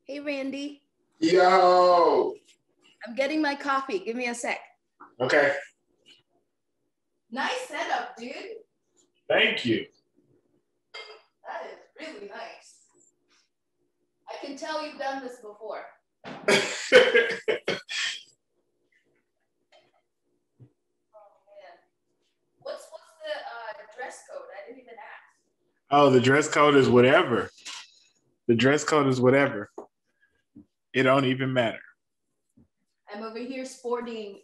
Hey, Randy. Yo. I'm getting my coffee. Give me a sec. Okay. Nice setup, dude. Thank you. That is really nice. I can tell you've done this before. Oh, man. What's the dress code? I didn't even ask. Oh, the dress code is whatever. The dress code is whatever. It don't even matter. I'm over here sporting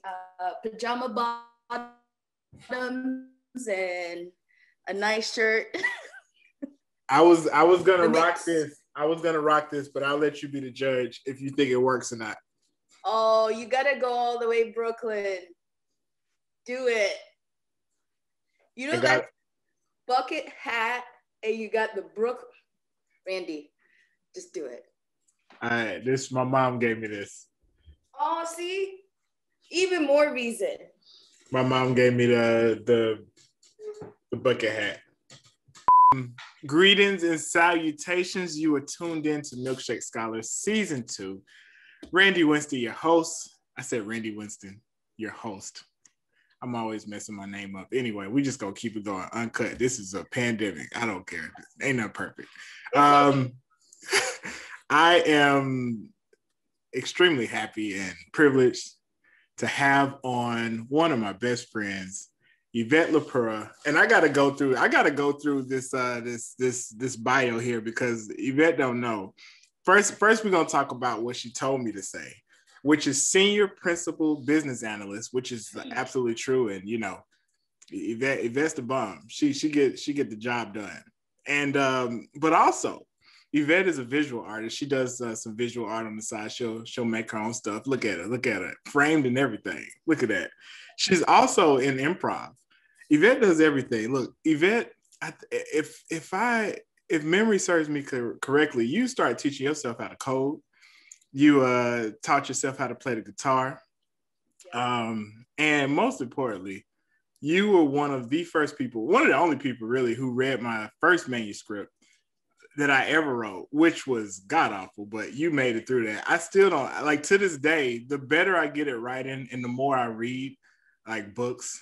pajama bottoms and a nice shirt. I was gonna rock this. I was gonna rock this, but I'll let you be the judge if you think it works or not. Oh, you gotta go all the way Brooklyn. Do it. You know that bucket hat and you got the Randy, just do it. All right, my mom gave me this. Oh, see? Even more reason. My mom gave me the bucket hat. Greetings and salutations. You are tuned in to Milkshake Scholar Season 2. Randy Winston, your host. I said Randy Winston, your host. I'm always messing my name up. Anyway, we just gonna keep it going uncut. This is a pandemic. I don't care. Ain't nothing perfect. I am extremely happy and privileged to have on one of my best friends, Yvette Lapura. And I gotta go through this bio here because Yvette don't know. First we're gonna talk about what she told me to say, which is senior principal business analyst, which is absolutely true. And you know, Yvette's the bomb. She get the job done. And but also Yvette is a visual artist. She does some visual art on the side. She'll make her own stuff. Look at her, framed and everything. Look at that. She's also in improv. Yvette does everything. Look, Yvette, if memory serves me correctly, you started teaching yourself how to code. You taught yourself how to play the guitar. And most importantly, you were one of the only people really who read my first manuscript that I ever wrote, which was god awful, but you made it through that. I still don't, like, to this day, the better I get at writing and the more I read like books,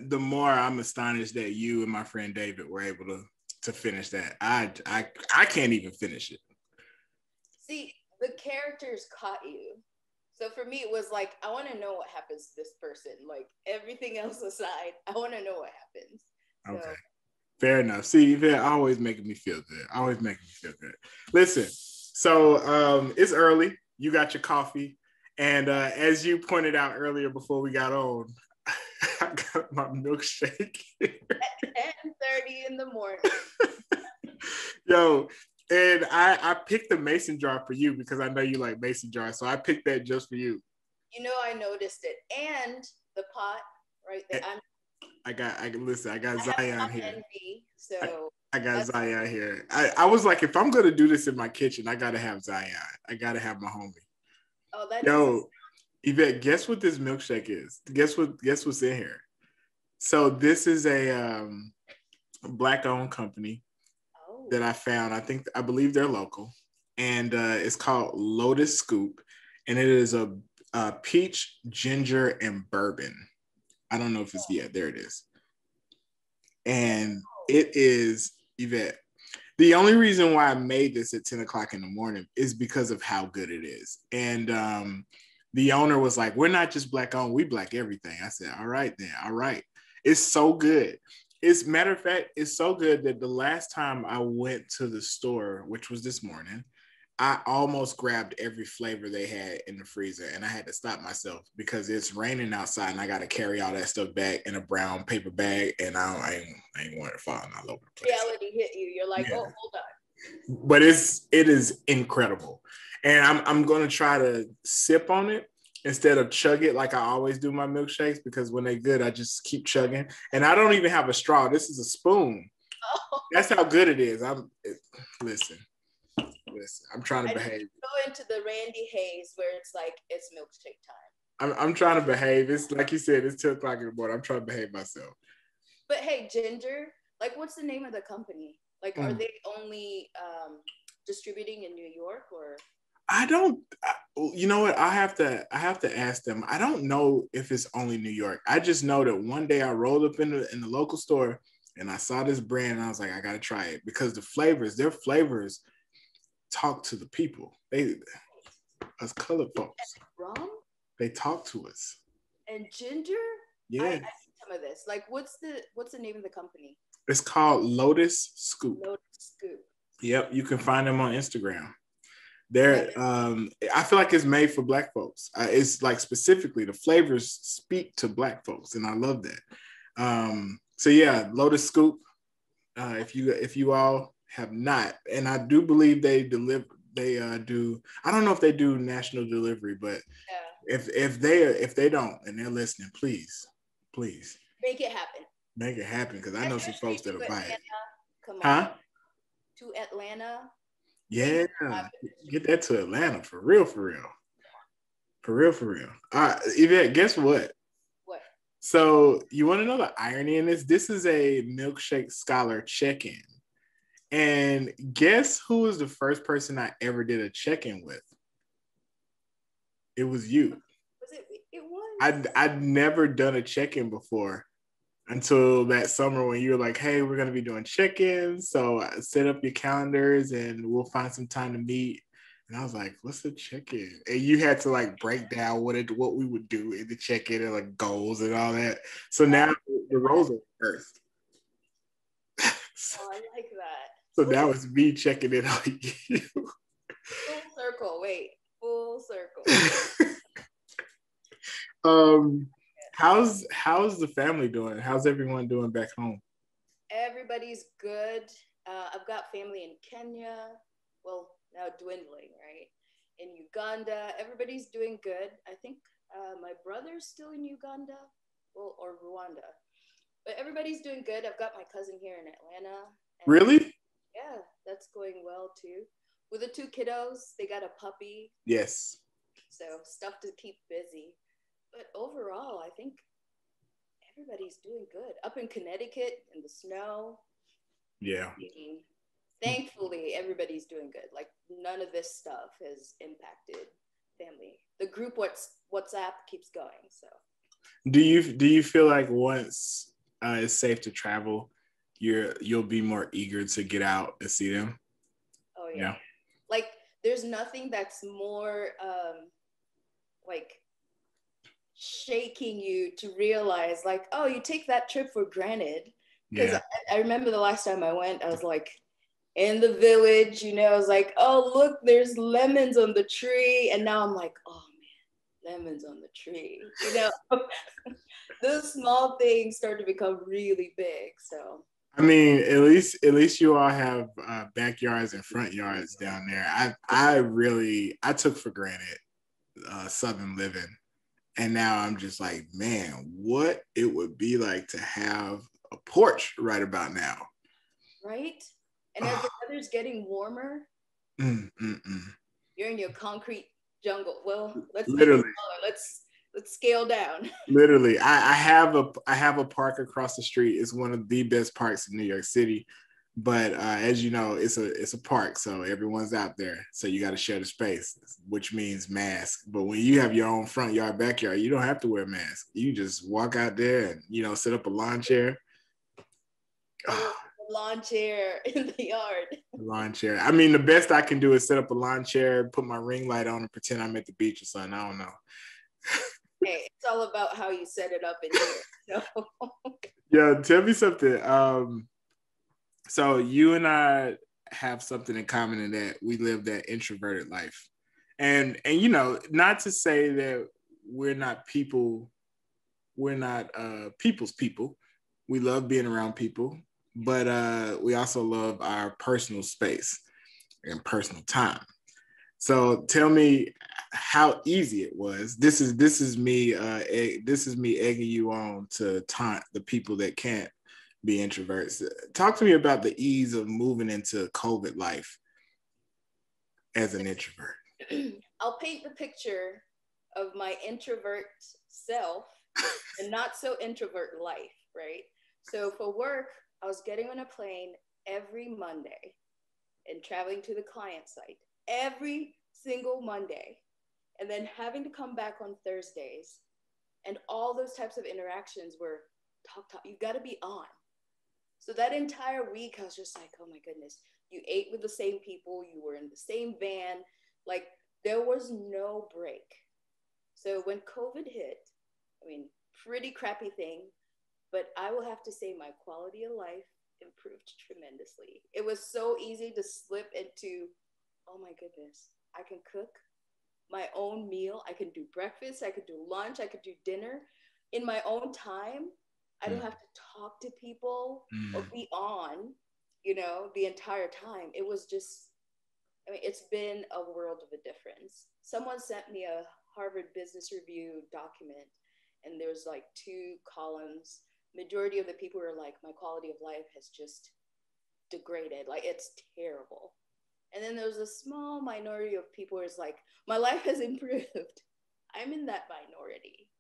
the more I'm astonished that you and my friend David were able to finish that. I can't even finish it. See, the characters caught you. So for me, it was like, I want to know what happens to this person. Like, everything else aside, I want to know what happens. So. Okay. Fair enough. See, they're always making me feel good. Listen, so it's early. You got your coffee. And as you pointed out earlier before we got on, I got my milkshake. At 10:30 in the morning. Yo, and I picked the mason jar for you because I know you like mason jars. So I picked that just for you. You know, I noticed it. And the pot right there. I got Zion here. Envy, so I got Zion here. I was like, if I'm gonna do this in my kitchen, I gotta have Zion. I gotta have my homie. Oh, that Yo, Yvette, guess what this milkshake is? Guess what's in here? So this is a Black-owned company that I found. I believe they're local, and it's called Lotus Scoop, and it is a peach, ginger, and bourbon. I don't know if it's there it is. And it is, Yvette. The only reason why I made this at 10 o'clock in the morning is because of how good it is. And the owner was like, we're not just Black owned, we Black everything. I said, all right then, all right. It's so good. Matter of fact, it's so good that the last time I went to the store, which was this morning, I almost grabbed every flavor they had in the freezer, and I had to stop myself because it's raining outside and I got to carry all that stuff back in a brown paper bag, and I ain't want it falling all over the place. Reality hit you. You're like, oh, hold on. But it is incredible, and I'm going to try to sip on it instead of chug it like I always do my milkshakes, because when they're good, I just keep chugging, and I don't even have a straw. This is a spoon. Oh. That's how good it is. Listen, I'm trying to behave. Go into the Randy Hayes where it's like, it's milkshake time. I'm trying to behave. It's like you said, it's 10 o'clock in the morning. I'm trying to behave myself. But hey, Ginger, like, what's the name of the company? Like, are they only distributing in New York or? I don't. You know what? I have to ask them. I don't know if it's only New York. I just know that one day I rolled up in the local store and I saw this brand and I was like, I gotta try it because their flavors talk to the people. Us colored folks. And rum? They talk to us. And ginger? Yeah. I need some of this. Like, what's the name of the company? It's called Lotus Scoop. Lotus Scoop. Yep, you can find them on Instagram. They're I feel like it's made for Black folks. It's like specifically the flavors speak to Black folks, and I love that. So yeah, Lotus Scoop. If you all have not, and I do believe they deliver. They do. I don't know if they do national delivery, but if they don't and they're listening, please make it happen. Make it happen because I know some folks that'll buy it. Come on. Huh? To Atlanta. Yeah, get that to Atlanta for real. Yvette, guess what? What? So you want to know the irony in this? This is a Milkshake Scholar check-in. And guess who was the first person I ever did a check-in with? It was you. Was it? It was. I'd never done a check-in before until that summer when you were like, hey, we're going to be doing check-ins. So set up your calendars and we'll find some time to meet. And I was like, what's a check-in? And you had to like break down what we would do in the check-in and like goals and all that. So now the roles are reversed. Oh, I like that. So now it's me checking in on you. Full circle. Wait. Full circle. How's the family doing? How's everyone doing back home? Everybody's good. I've got family in Kenya. Well, now dwindling, right? In Uganda. Everybody's doing good. I think my brother's still in Uganda, well, or Rwanda. But everybody's doing good. I've got my cousin here in Atlanta. Really? Yeah, that's going well too. With the two kiddos, they got a puppy. Yes. So stuff to keep busy. But overall, I think everybody's doing good. Up in Connecticut in the snow. Yeah. Thankfully, everybody's doing good. Like none of this stuff has impacted family. The group WhatsApp keeps going. So do you feel like once it's safe to travel, you'll be more eager to get out and see them? Oh yeah. Like there's nothing that's more like shaking you to realize like, oh, you take that trip for granted. Because I remember the last time I went, I was like in the village, I was like, oh, look, there's lemons on the tree. And now I'm like, oh man, lemons on the tree. Those small things start to become really big. So I mean, at least you all have backyards and front yards down there. I took for granted Southern living. And now I'm just like, man, what it would be like to have a porch right about now. Right? And as the weather's getting warmer, you're in your concrete jungle. Well, let's scale down. Literally, I have a park across the street. It's one of the best parks in New York City. But as you know, it's a park, so everyone's out there. So you got to share the space, which means mask. But when you have your own front yard, backyard, you don't have to wear a mask. You just walk out there and set up a lawn chair. Lawn chair in the yard. Lawn chair. I mean, the best I can do is set up a lawn chair, put my ring light on, and pretend I'm at the beach or something. I don't know. Hey, it's all about how you set it up in here. So. Yeah, tell me something. So you and I have something in common in that we live that introverted life. And not to say that we're not people's people. We love being around people, but we also love our personal space and personal time. So tell me how easy it was. This is me egging you on to taunt the people that can't be introverts. Talk to me about the ease of moving into COVID life as an introvert. I'll paint the picture of my introvert self and not so introvert life, right? So for work, I was getting on a plane every Monday and traveling to the client site every single Monday, and then having to come back on Thursdays, and all those types of interactions were talk. You got to be on. So that entire week, I was just like, oh my goodness, you ate with the same people, you were in the same van, like there was no break. So when COVID hit, I mean, pretty crappy thing, but I will have to say my quality of life improved tremendously. It was so easy to slip into, oh my goodness, I can cook my own meal. I can do breakfast, I could do lunch, I could do dinner in my own time. I don't have to talk to people or be on, the entire time. It was just, I mean, it's been a world of a difference. Someone sent me a Harvard Business Review document, and there's like 2 columns. Majority of the people are like, my quality of life has just degraded. Like, it's terrible. And then there's a small minority of people who is like, my life has improved. I'm in that minority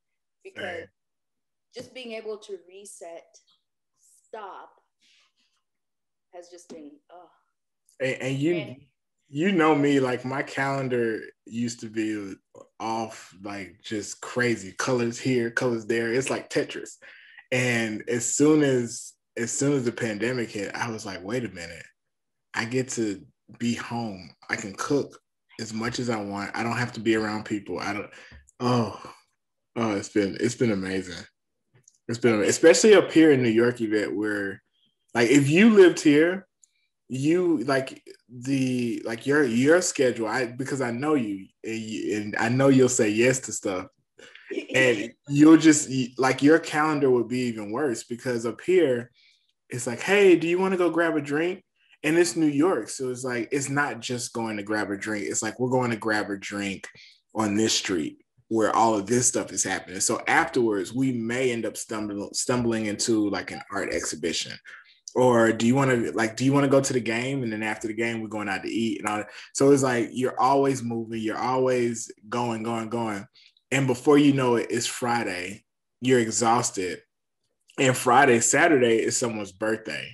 because just being able to reset, stop, has just been, And you know me, like my calendar used to be off, like just crazy. Colors here, colors there. It's like Tetris. And as soon as the pandemic hit, I was like, wait a minute. I get to be home. I can cook as much as I want. I don't have to be around people. It's been amazing. It's been, especially up here in New York, Yvette, where like if you lived here, you like your schedule. Because I know you, and I know you'll say yes to stuff, and you'll just like your calendar would be even worse because up here, it's like, hey, do you want to go grab a drink? And it's New York, so it's like it's not just going to grab a drink. It's like we're going to grab a drink on this street where all of this stuff is happening. So afterwards, we may end up stumbling into like an art exhibition. Or do you want to go to the game? And then after the game, we're going out to eat and all that. So it's like you're always moving, you're always going. And before you know it, it's Friday, you're exhausted. And Saturday is someone's birthday.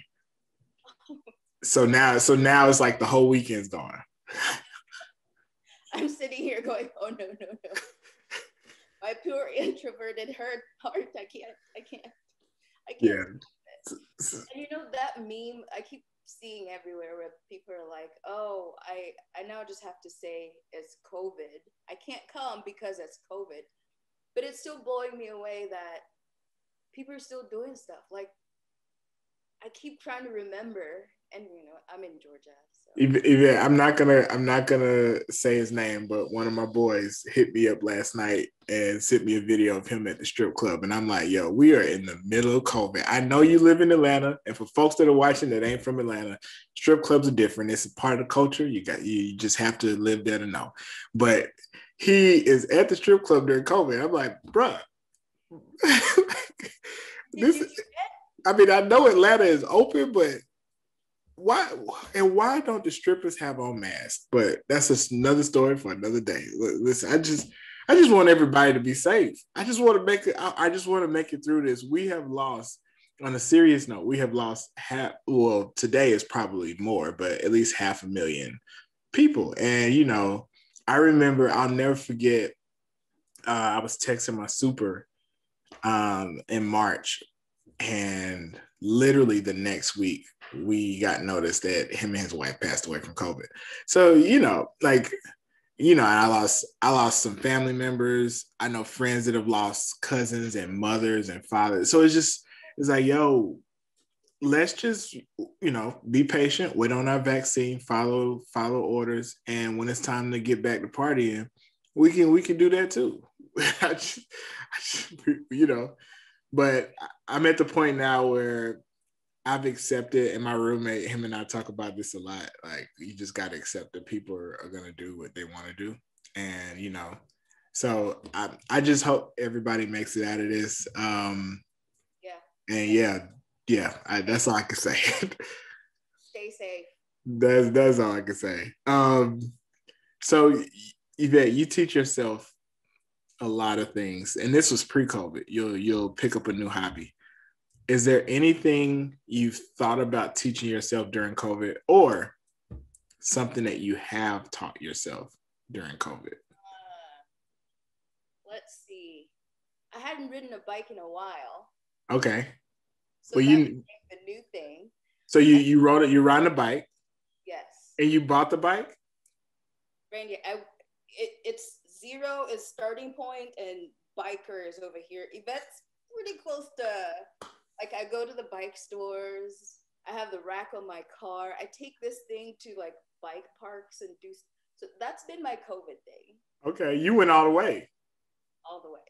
So now it's like the whole weekend's gone. I'm sitting here going, oh no. My pure introverted heart, I can't. Yeah. And that meme I keep seeing everywhere where people are like, oh, I now just have to say it's COVID. I can't come because it's COVID. But it's still blowing me away that people are still doing stuff. Like, I keep trying to remember, and I'm in Georgia. So. Yeah, I'm not gonna say his name, but one of my boys hit me up last night and sent me a video of him at the strip club, and I'm like, yo, we are in the middle of COVID. I know you live in Atlanta, and for folks that are watching that ain't from Atlanta, strip clubs are different. It's a part of the culture. You just have to live there to know. But he is at the strip club during COVID. I'm like, bruh. I mean, I know Atlanta is open, but why don't the strippers have on masks? But that's another story for another day. Listen, I just want everybody to be safe. I just want to make it through this. We have lost, on a serious note, we have lost today is probably more, but at least 500,000 people. And I remember, I'll never forget, I was texting my super in March, and literally the next week we got notice that him and his wife passed away from COVID. So I lost some family members. I know friends that have lost cousins and mothers and fathers. So it's like, yo, let's just be patient, wait on our vaccine, follow orders, and when it's time to get back to partying, we can do that too. But I'm at the point now where I've accepted, and my roommate, him and I talk about this a lot. Like, you just got to accept that people are going to do what they want to do. And, so I just hope everybody makes it out of this. That's all I can say. Stay safe. That's all I can say. So Yvette, you teach yourself a lot of things, and this was pre-COVID. You'll pick up a new hobby. Is there anything you've thought about teaching yourself during COVID, or something that you have taught yourself during COVID? Let's see. I hadn't ridden a bike in a while. Okay. So that's the new thing. So you rode it. You riding a bike. Yes. And you bought the bike. Randy, it's 0 is starting point, and biker is over here. Yvette's pretty close to. Like, I go to the bike stores. I have the rack on my car. I take this thing to like bike parks and do. So that's been my COVID thing. Okay, you went all the way. All the way.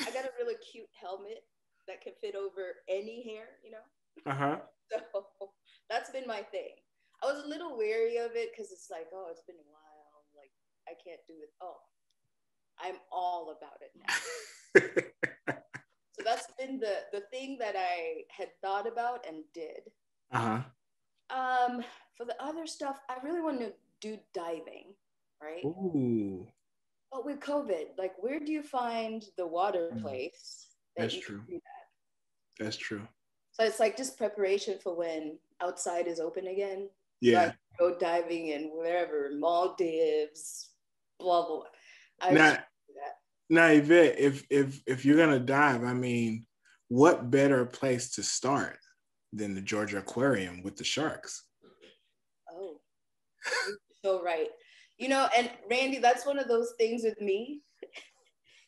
I got a really cute helmet that can fit over any hair, you know? Uh-huh. So that's been my thing. I was a little wary of it because it's like, oh, it's been a while. Like, I can't do it. Oh, I'm all about it now. So that's been the thing that I had thought about and did. Uh-huh. For the other stuff, I really want to do diving, right? Ooh. But with COVID, like, where do you find the water place That's true. Can do that? That's true. So it's like just preparation for when outside is open again. Yeah. So go diving in wherever, Maldives, blah blah. Now, Yvette, if you're gonna dive, I mean, what better place to start than the Georgia Aquarium with the sharks? Oh, you're so right. You know, and Randy, that's one of those things with me.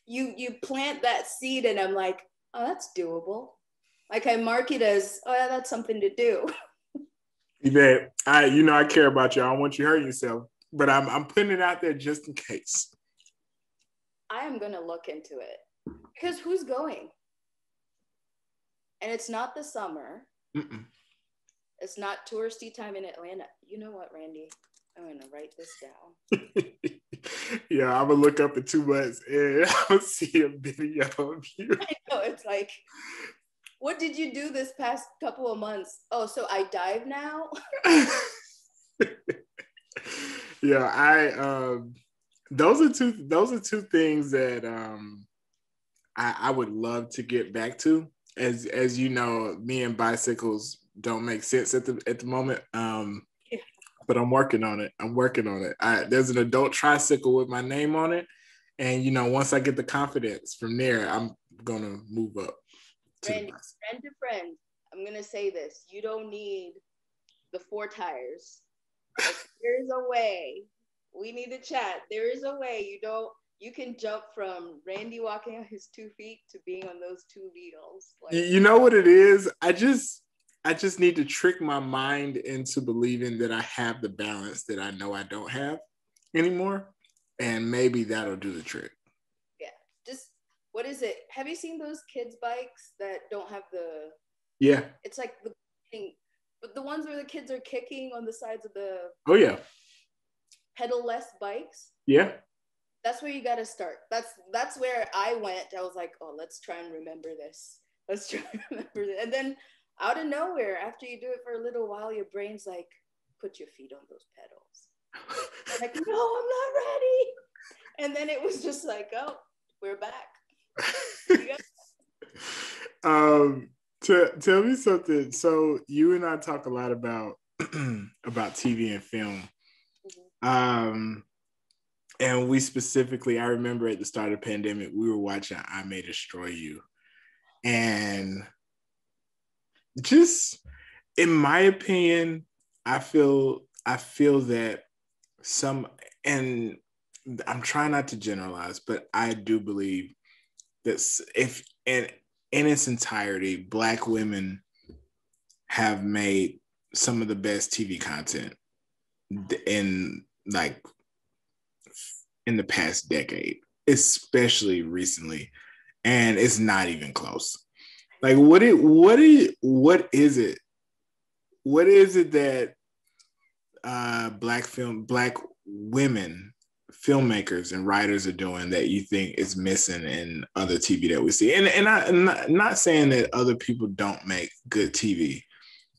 You plant that seed, and I'm like, oh, that's doable. Like, I mark it as, oh, yeah, that's something to do. Yvette, I care about you. I don't want you hurting yourself, but I'm putting it out there just in case. I am gonna look into it because who's going? And it's not the summer. Mm-mm. It's not touristy time in Atlanta. You know what, Randy? I'm going to write this down. Yeah, I'm going to look up in 2 months and I'll see a video of you. I know, it's like, what did you do this past couple of months? Oh, so I dive now? Yeah, those are two things that I would love to get back to. As you know, me and bicycles don't make sense at the moment. But I'm working on it. There's an adult tricycle with my name on it. And, once I get the confidence from there, I'm going to move up. Randy, friend to friend, I'm going to say this. You don't need the 4 tires. Like, there's a way. We need to chat. There is a way. You can jump from Randy walking on his 2 feet to being on those 2 wheels. Like, you know what it is? I just need to trick my mind into believing that I have the balance that I know I don't have anymore. And maybe that'll do the trick. Yeah. Just, what is it? Have you seen those kids' bikes that don't have the... Yeah. It's like the thing, but the ones where the kids are kicking on the sides of the... Oh, yeah. Pedal-less bikes? Yeah. That's where you got to start. That's where I went. I was like, oh, let's try and remember this. And then out of nowhere, after you do it for a little while, your brain's like, put your feet on those pedals. I'm like, no, I'm not ready. And then it was just like, oh, we're back. Tell me something. So you and I talk a lot about TV and film. Mm-hmm. And we specifically, I remember at the start of the pandemic, we were watching I May Destroy You. And just, in my opinion, I feel that and I'm trying not to generalize, but I do believe that if in its entirety, Black women have made some of the best TV content in the past decade, especially recently, and it's not even close. Like, what is it that Black women filmmakers and writers are doing that you think is missing in other TV that we see? And I'm not saying that other people don't make good TV,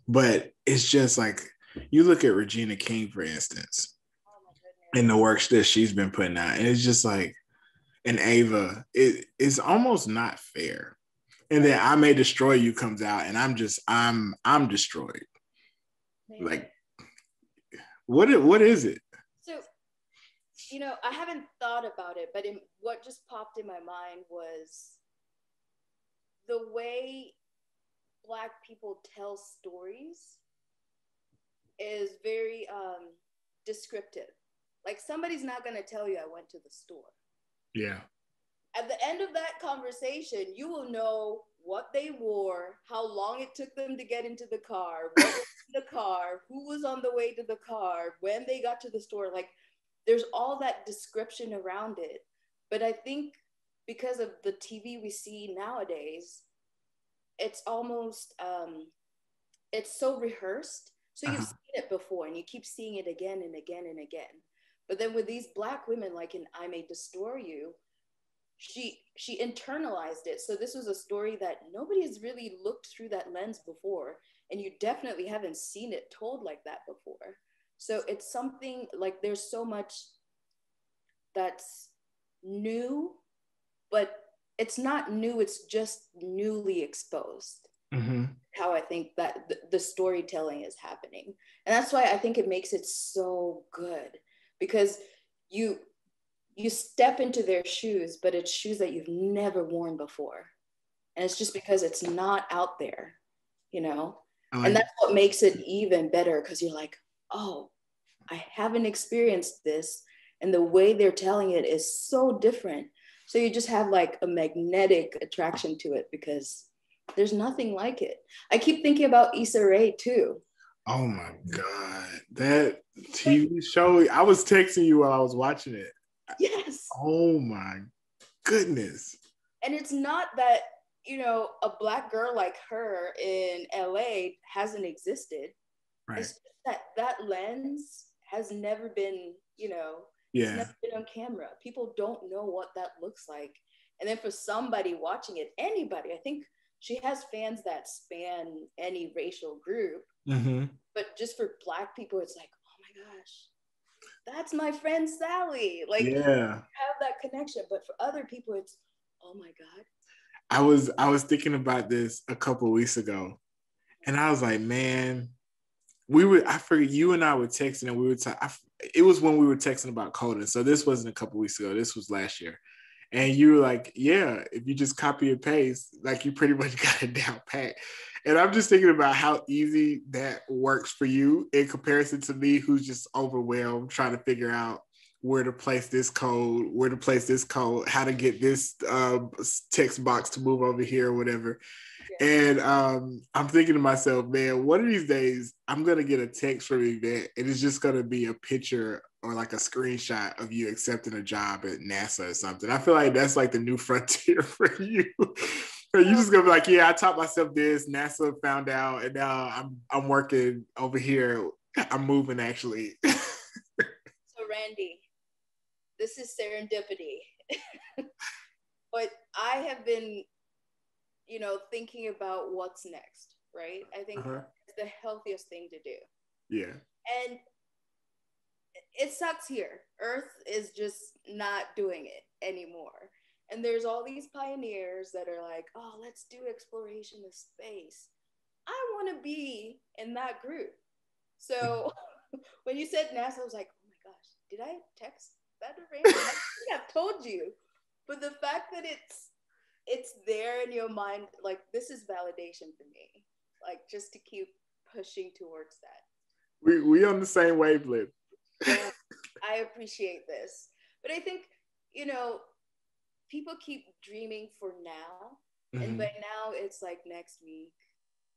but it's just like, you look at Regina King, for instance, and the works that she's been putting out, and it's just like, and Ava, it's almost not fair. And then I May Destroy You comes out, and I'm destroyed. Man. Like, what is it? So You know, I haven't thought about it, but what just popped in my mind was the way Black people tell stories is very descriptive. Like somebody's not going to tell you I went to the store. Yeah. At the end of that conversation, you will know what they wore, how long it took them to get into the car, what was in the car, who was on the way to the car, when they got to the store. Like there's all that description around it. But I think because of the TV we see nowadays, it's almost it's so rehearsed. So you've seen it before and you keep seeing it again and again and again. But then with these Black women, like in I May Destroy You, she internalized it. So this was a story that nobody has really looked through that lens before, and you definitely haven't seen it told like that before. So it's something like there's so much that's new, but it's not new, it's just newly exposed. How I think that the storytelling is happening. And that's why I think it makes it so good, because you step into their shoes, but it's shoes that you've never worn before. And it's just because it's not out there, you know? And that's what makes it even better, because you're like, oh, I haven't experienced this. And the way they're telling it is so different. So you just have like a magnetic attraction to it because there's nothing like it. I keep thinking about Issa Rae too. Oh my God. That TV show, I was texting you while I was watching it. Yes. Oh my goodness. And it's not that, you know, a Black girl like her in LA hasn't existed. Right. It's just that lens has never been, you know, it's never been on camera. People don't know what that looks like. And then for somebody watching it, anybody, I think she has fans that span any racial group. But just for Black people, it's like, oh my gosh, that's my friend Sally. Like, you have that connection. But for other people, it's, oh my God. I was thinking about this a couple of weeks ago, and I was like, man, I forget, you and I were texting, and we were it was when we were texting about coding. So this wasn't a couple of weeks ago. This was last year. And you were like, yeah, if you just copy and paste, like you pretty much got it down pat. And I'm just thinking about how easy that works for you in comparison to me, who's just overwhelmed trying to figure out where to place this code, how to get this text box to move over here or whatever. And I'm thinking to myself, man, one of these days I'm going to get a text from Yvette and it's just going to be a picture or like a screenshot of you accepting a job at NASA or something. I feel like that's like the new frontier for you. You're just going to be like, yeah, I taught myself this, NASA found out, and now I'm working over here. I'm moving actually. So Randy, this is serendipity. But I have been, you know, thinking about what's next, right? I think it's the healthiest thing to do. Yeah. And it sucks here. Earth is just not doing it anymore. And there's all these pioneers that are like, oh, let's do exploration of space. I want to be in that group. So when you said NASA, I was like, oh my gosh, did I text that to Randy? I think I've told you. But the fact that it's there in your mind, like this is validation for me. Like just to keep pushing towards that. We on the same wavelength. Yeah, I appreciate this. But I think, you know, people keep dreaming for now. And by now it's like next week,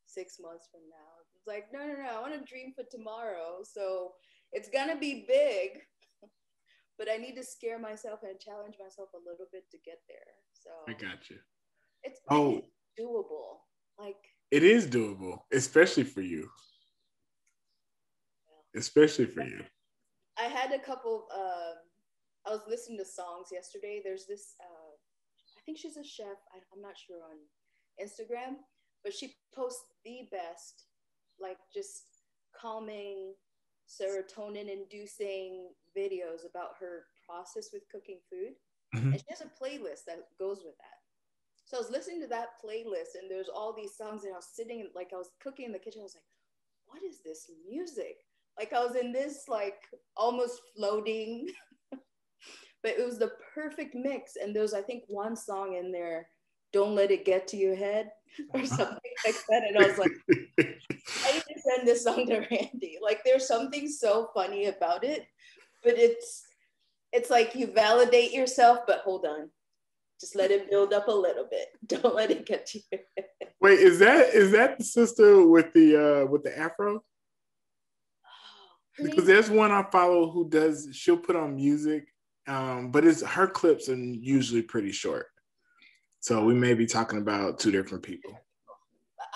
6 months from now. It's like, no, I want to dream for tomorrow. So it's gonna be big, but I need to scare myself and challenge myself a little bit to get there. So I got you. It's doable. Like it is doable, especially for you. Yeah. Especially for you. I had a couple. I was listening to songs yesterday. There's this. I think she's a chef. I'm not sure on Instagram, but she posts the best, like just calming, serotonin-inducing videos about her process with cooking food, and she has a playlist that goes with that. So I was listening to that playlist, and there's all these songs, and I was sitting, like I was cooking in the kitchen. I was like, what is this music? Like I was in this like almost floating but it was the perfect mix. And there was, I think, one song in there, "Don't Let It Get to Your Head" or something like that. And I was like, I need to send this song to Randy. Like, there's something so funny about it, but it's like you validate yourself, but hold on. Just let it build up a little bit. Don't let it get to your head. Wait, is that the sister with the afro? Because there's one I follow who she'll put on music, but her clips are usually pretty short. So we may be talking about two different people.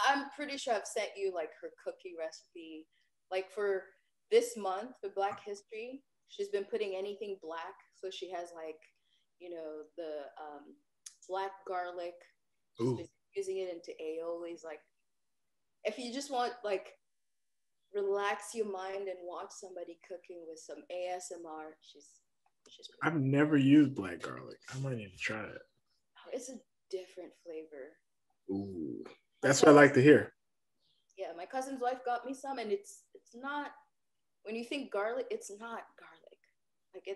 I'm pretty sure I've sent you like her cookie recipe. Like for this month, for Black History, she's been putting anything black. So she has like, you know, the black garlic. She's been using it into aiolis. Like, if you just want like relax your mind and watch somebody cooking with some ASMR, she's I've never used black garlic. I might need to try it. Oh, it's a different flavor. Ooh, that's what I like to hear. Yeah, my cousin's wife got me some, and it's not, when you think garlic, it's not garlic. Like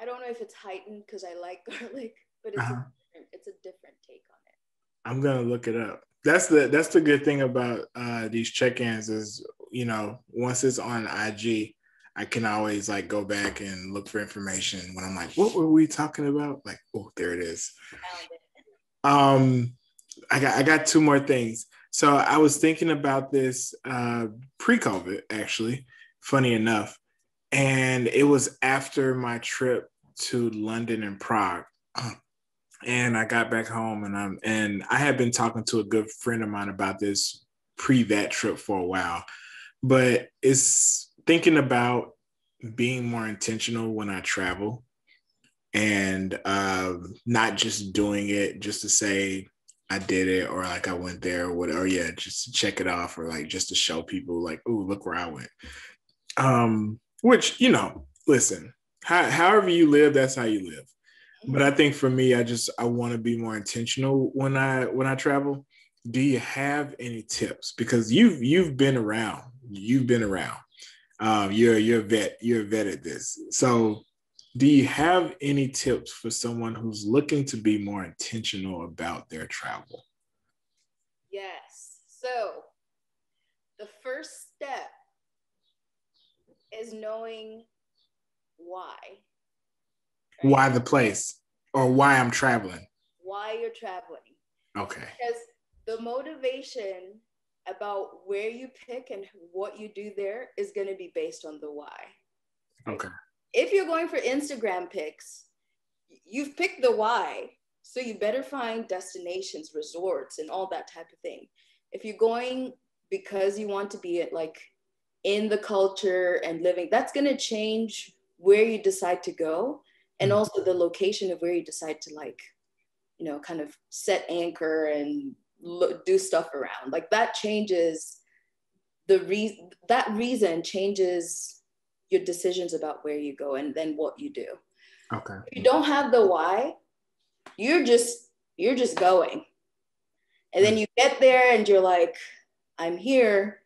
I don't know if it's heightened because I like garlic, but it's a different take on it. I'm gonna look it up. That's the good thing about these check-ins is, you know, once it's on IG, I can always like go back and look for information when I'm like, what were we talking about? Like, oh, there it is. I got two more things. So I was thinking about this pre-COVID, actually, funny enough. And it was after my trip to London and Prague. And I got back home and I had been talking to a good friend of mine about this that trip for a while, but it's thinking about being more intentional when I travel and not just doing it just to say I did it or like I went there or whatever. Yeah, just to check it off or like just to show people like, oh, look where I went. Which, you know, listen, however you live, that's how you live. But I think for me, I want to be more intentional when I travel. Do you have any tips? Because you've been around. You've been around. You're a vet. You're a vet at this. So, do you have any tips for someone who's looking to be more intentional about their travel? Yes. So, the first step is knowing why. Right? Why the place or why I'm traveling? Why you're traveling. Okay. Because the motivation about where you pick and what you do there is going to be based on the why. Right? Okay. If you're going for Instagram pics, you've picked the why, so you better find destinations, resorts, and all that type of thing. If you're going because you want to be like in the culture and living, that's going to change where you decide to go. And also the location of where you decide to like, you know, kind of set anchor and do stuff around. Like that changes that reason changes your decisions about where you go and then what you do. Okay. If you don't have the why, you're just going. And then you get there and you're like, I'm here.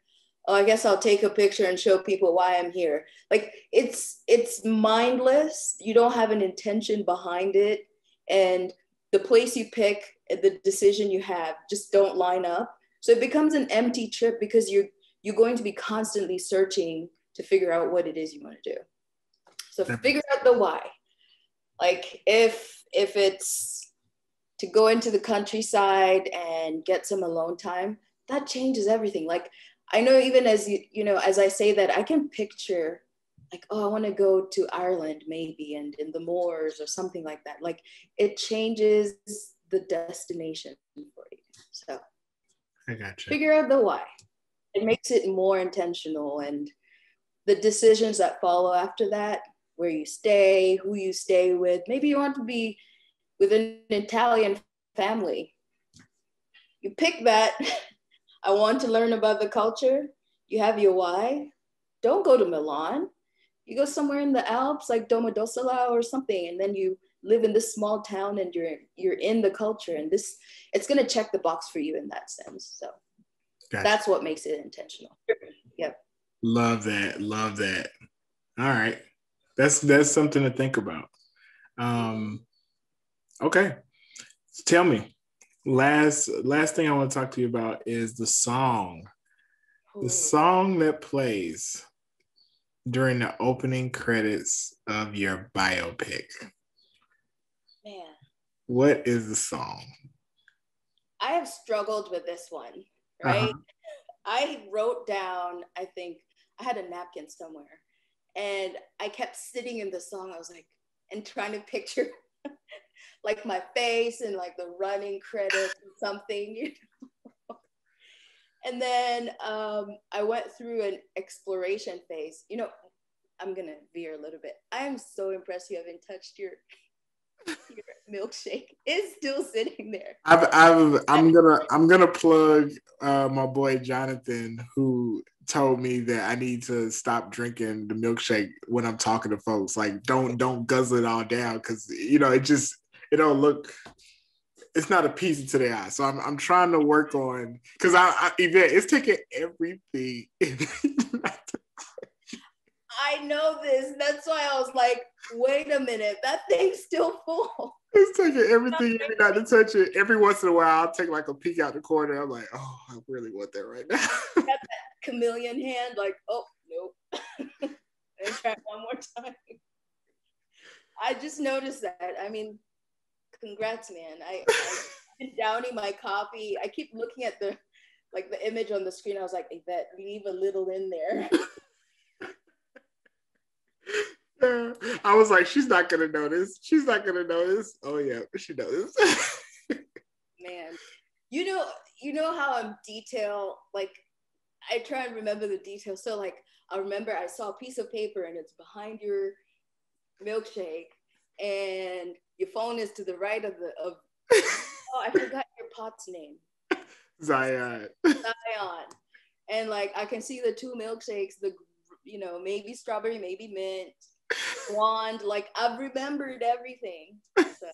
Oh, I guess I'll take a picture and show people why I'm here. Like it's mindless. You don't have an intention behind it. And the place you pick, the decision you have just don't line up. So it becomes an empty trip because you're going to be constantly searching to figure out what it is you want to do. So figure out the why. Like if it's to go into the countryside and get some alone time, that changes everything. Like I know even as you know, as I say that, I can picture like, oh, I want to go to Ireland maybe and in the moors or something like that. Like it changes the destination for you. So I gotcha. Figure out the why. It makes it more intentional, and the decisions that follow after that, where you stay, who you stay with. Maybe you want to be with an Italian family. You pick that. I want to learn about the culture. You have your why. Don't go to Milan. You go somewhere in the Alps, like Domodossola or something, and then you live in this small town and you're in the culture, and it's going to check the box for you in that sense. So gotcha. That's what makes it intentional. Yep. Love that. All right. That's something to think about. Okay. So tell me, last thing I want to talk to you about is the song. The song that plays during the opening credits of your biopic. Man. What is the song? I have struggled with this one, right? I wrote down, I think, I had a napkin somewhere, and I kept sitting in the song. I was like, and trying to picture like my face and like the running credits or something, you know? And then I went through an exploration phase. You know, I'm gonna veer a little bit. I am so impressed you haven't touched your milkshake. It's still sitting there. I'm gonna plug my boy Jonathan, who told me that I need to stop drinking the milkshake when I'm talking to folks. Like, don't guzzle it all down, because you know it don't look. It's not appeasing to the eye. So I'm trying to work on, because Yvette, it's taking everything. I know this. That's why I was like, wait a minute, that thing's still full. It's taking everything in me not to touch it. Every once in a while, I'll take like a peek out the corner. I'm like, oh, I really want that right now. Got that chameleon hand, like, oh, nope. And try one more time. I just noticed that. I mean, congrats, man. I've been downing my coffee. I keep looking at the image on the screen. I was like, Yvette, leave a little in there. I was like, she's not gonna notice. She's not gonna notice. Oh yeah, she knows. Man, you know how I'm detail. Like, I try and remember the details. So like, I remember I saw a piece of paper and it's behind your milkshake, and your phone is to the right of oh, I forgot your pot's name. Zion. And like, I can see the two milkshakes. Maybe strawberry, maybe mint. Wand, like I've remembered everything. So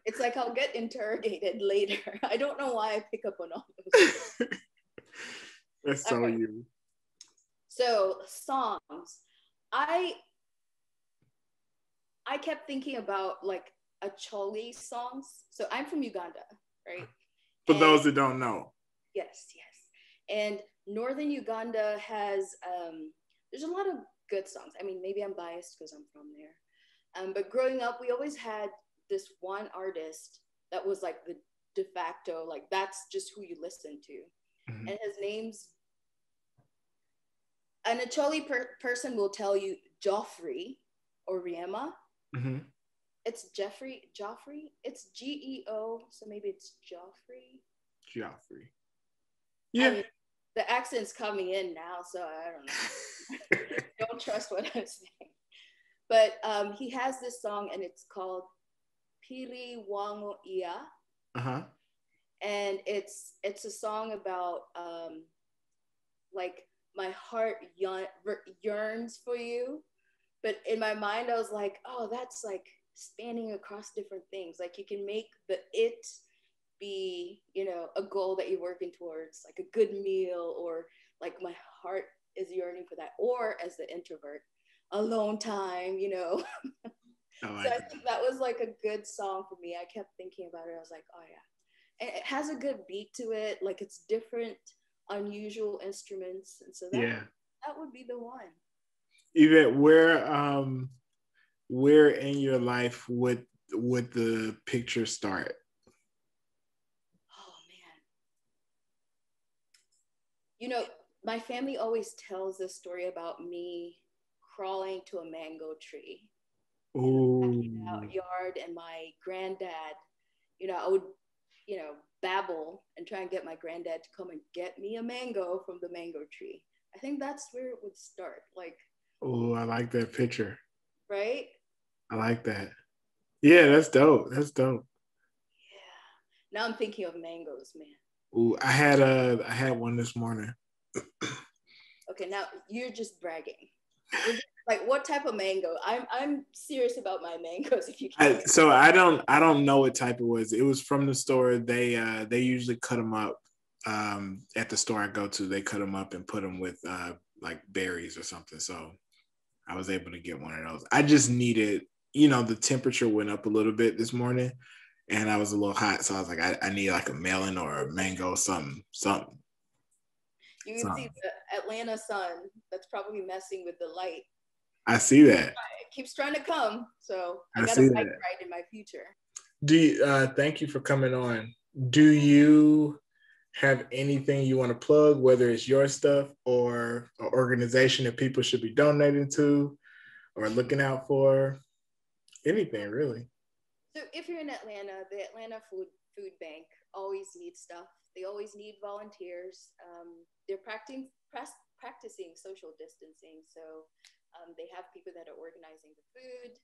it's like I'll get interrogated later. I don't know why I pick up on all those. That's so okay. You. So songs, I kept thinking about like Acholi songs. So I'm from Uganda, right? For those that don't know. Yes. And northern Uganda has there's a lot of good songs. I mean, maybe I'm biased because I'm from there. But growing up, we always had this one artist that was like the de facto, like that's just who you listen to. Mm-hmm. And his name's, an Acholi person will tell you Joffrey or Riema. Mm-hmm. It's Joffrey. It's Geo, so maybe it's Joffrey. Yeah. I mean, the accent's coming in now, so I don't know. Don't trust what I'm saying. But he has this song, and it's called Pili Wango Ia. Uh-huh. And it's a song about like my heart yearns for you. But in my mind, I was like, oh, that's like spanning across different things. Like you can make the it be, a goal that you're working towards, like a good meal, or like my heart is yearning for that, or as the introvert, alone time, Oh, so I think that was like a good song for me. I kept thinking about it. I was like, oh yeah. And it has a good beat to it. Like it's different, unusual instruments. And so that would be the one. Yvette, where in your life would the picture start? My family always tells this story about me crawling to a mango tree. Out yard, and my granddad, I would, babble and try and get my granddad to come and get me a mango from the mango tree. I think that's where it would start. Like, oh, I like that picture. Right? I like that. Yeah, that's dope. Yeah. Now I'm thinking of mangoes, man. Ooh, I had one this morning. Okay, now you're just bragging. Like, what type of mango? I'm serious about my mangoes. If you can. So I don't know what type it was. It was from the store. They usually cut them up. At the store I go to, they cut them up and put them with like berries or something. So I was able to get one of those. I just needed, the temperature went up a little bit this morning and I was a little hot. So I was like, I need like a melon or a mango, something. You can see the Atlanta sun that's probably messing with the light. I see that. It keeps trying to come. So I got a bike ride in my future. Thank you for coming on. Do you have anything you want to plug, whether it's your stuff or an organization that people should be donating to or looking out for? Anything, really. So if you're in Atlanta, the Atlanta Food Bank always needs stuff. They always need volunteers. They're practicing social distancing. So they have people that are organizing the food.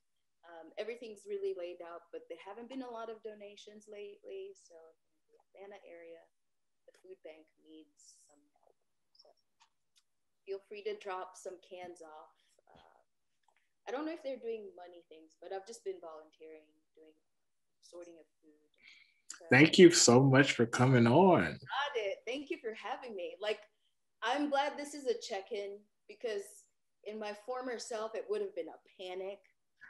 Everything's really laid out, but there haven't been a lot of donations lately. So in the Atlanta area, the food bank needs some help. So feel free to drop some cans off. I don't know if they're doing money things, but I've just been volunteering, doing sorting of food. So, thank you so much for coming on. Got it. Thank you for having me. Like, I'm glad this is a check-in because in my former self, it would have been a panic.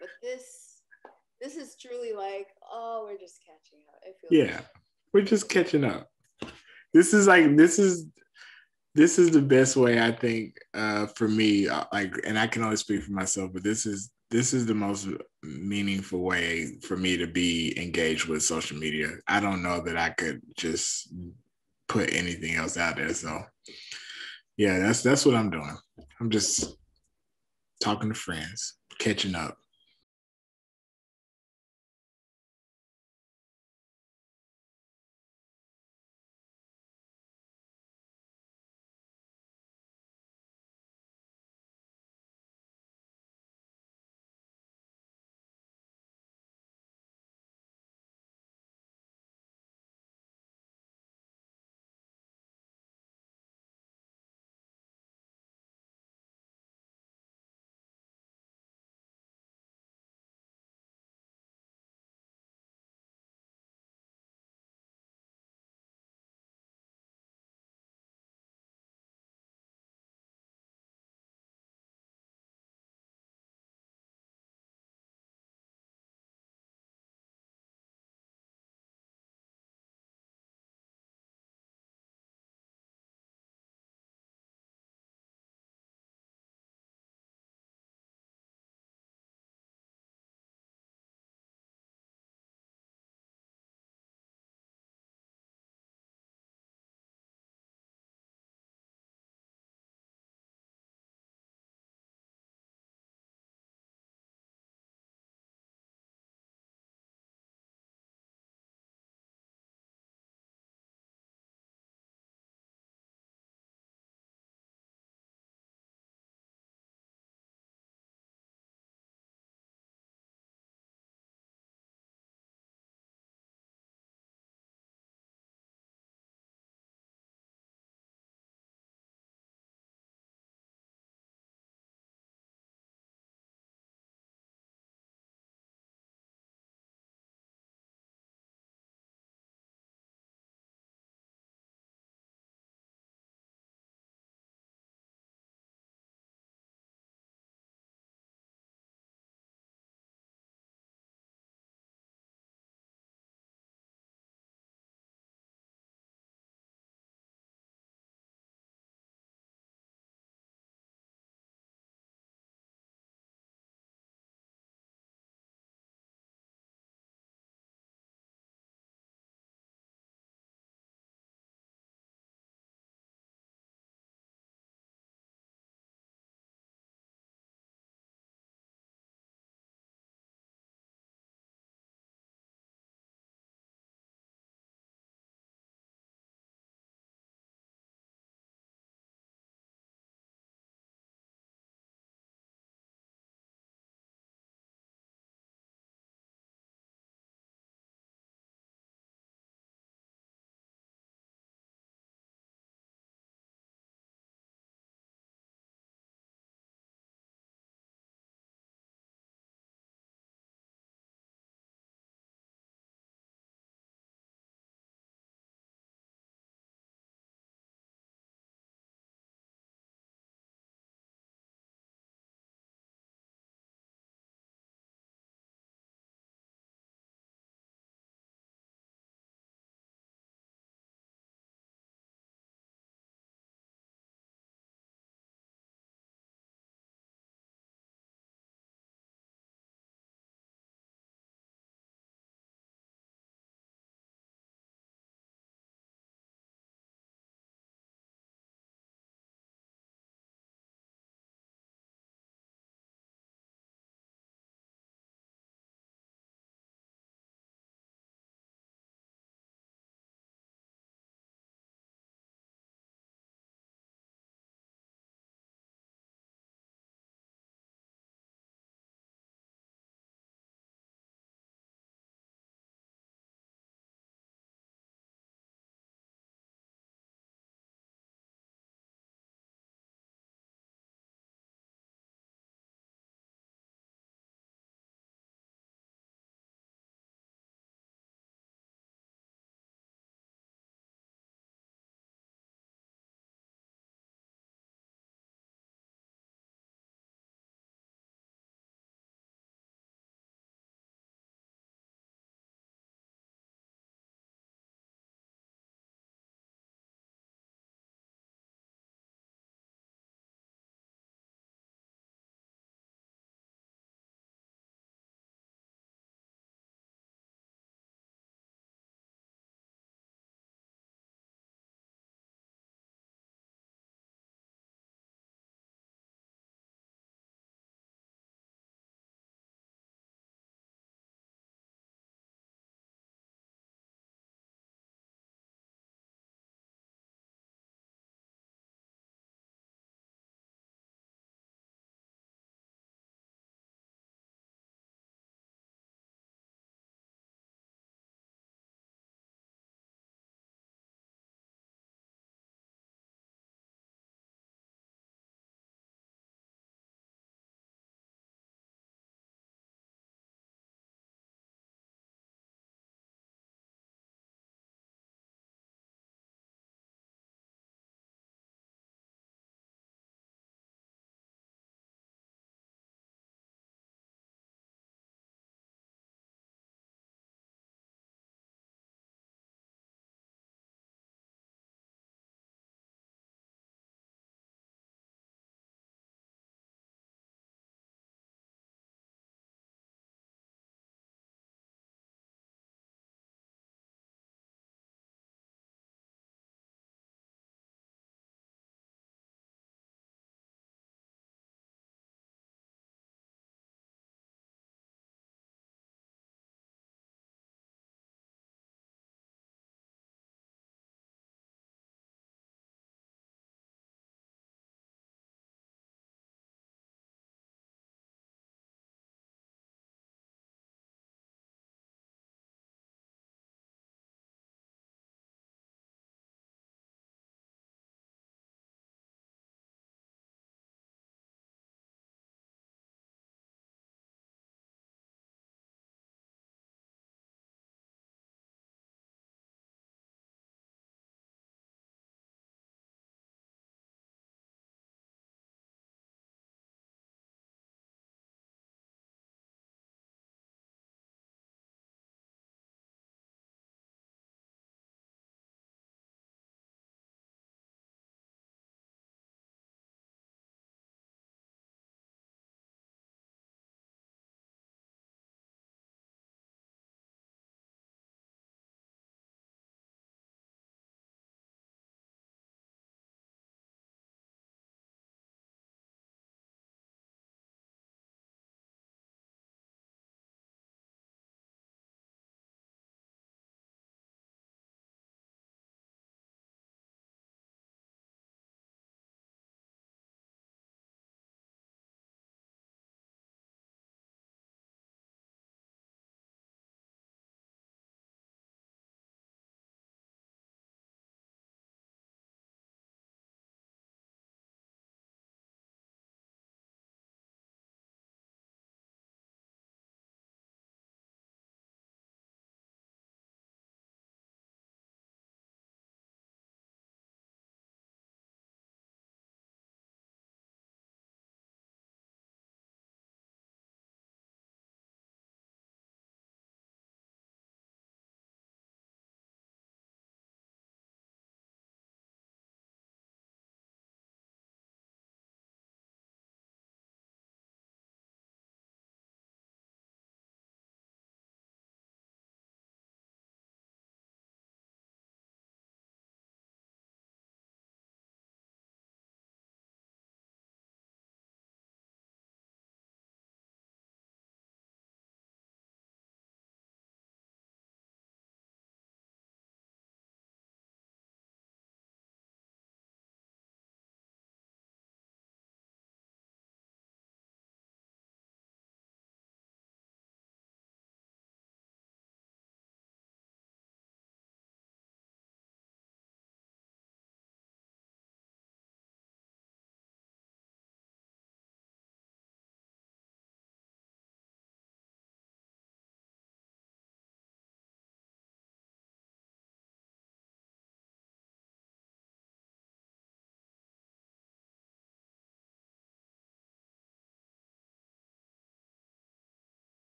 But this is truly like, oh, we're just catching up. I feel we're just catching up. This is the best way, I think, for me. And I can only speak for myself, but this is the most meaningful way for me to be engaged with social media. I don't know that I could just put anything else out there. So yeah, that's what I'm doing. I'm just talking to friends, catching up.